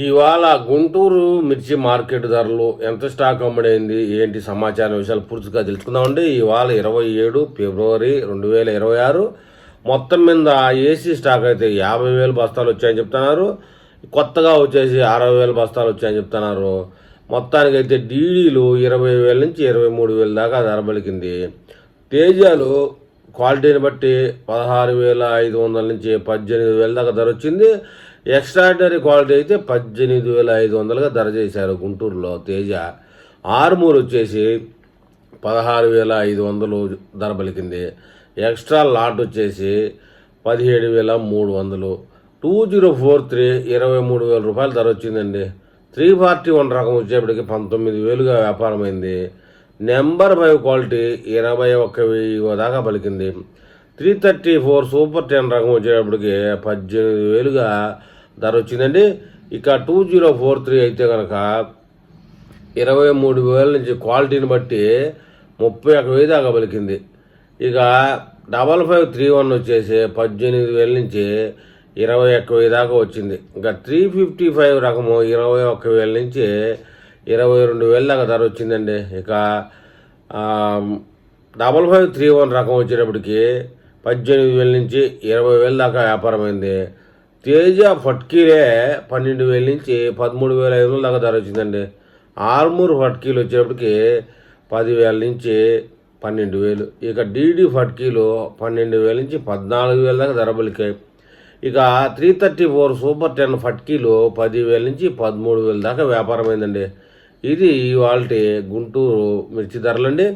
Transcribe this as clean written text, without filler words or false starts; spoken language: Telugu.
ఇవాళ గుంటూరు మిర్చి మార్కెట్ ధరలు ఎంత స్టాక్ అమ్ముడైంది ఏంటి సమాచారం విషయాలు పూర్తిగా తెలుసుకుందామండి. ఇవాళ 27 ఫిబ్రవరి 2026 మొత్తం మీద ఏసీ స్టాక్ అయితే 50,000 బస్తాలు వచ్చాయని చెప్తున్నారు. కొత్తగా వచ్చేసి 60,000 బస్తాలు వచ్చాయని చెప్తున్నారు. మొత్తానికైతే డీడీలు 20,000 నుంచి 23,000 దాకా ధర పలికింది. తేజాలు క్వాలిటీని బట్టి 16,500 నుంచి 18,000 దాకా ధర వచ్చింది. ఎక్స్ట్రాడినరీ క్వాలిటీ అయితే 18,500గా ధర చేశారు గుంటూరులో తేజ. ఆర్మూర్ వచ్చేసి 16,500 ధర పలికింది. ఎక్స్ట్రా లాట్ వచ్చేసి 17,300. 2043 23,000 రూపాయల ధర వచ్చిందండి. 341 రకం వచ్చేప్పటికి 19,000గా వ్యాపారమైంది. నెంబర్ 5 క్వాలిటీ 21,000 దాకా పలికింది. 334 సూపర్ 10 రకం వచ్చేటప్పటికి 18,000గా ధర వచ్చిందండి. ఇక 2043 అయితే కనుక 23,000 నుంచి క్వాలిటీని బట్టి 31,000 దాకా పలికింది. ఇక 5531 వచ్చేసి 18,000 నుంచి 21,000 దాకా వచ్చింది. ఇంకా 355 రకము 21,000 నుంచి 22,000 దాకా ధర వచ్చిందండి. ఇక 5531 రకం వచ్చేటప్పటికి 18,000 నుంచి 20,000 దాకా వ్యాపారమైంది. తేజ ఫట్కీలే 12,000 నుంచి 13,500 దాకా ధర వచ్చిందండి. ఆర్మూర్ ఫట్కీలు వచ్చేటప్పటికి 10,000 నుంచి 12,000. ఇక డీడీ ఫట్కీలు 12,000 నుంచి 14,000 దాకా ధర పలికాయి. ఇక 334 సూపర్ 10 ఫట్కీలు 10,000 నుంచి 13,000 దాకా వ్యాపారమైందండి. ఇది ఇవాళ గుంటూరు మిర్చి ధరలండి.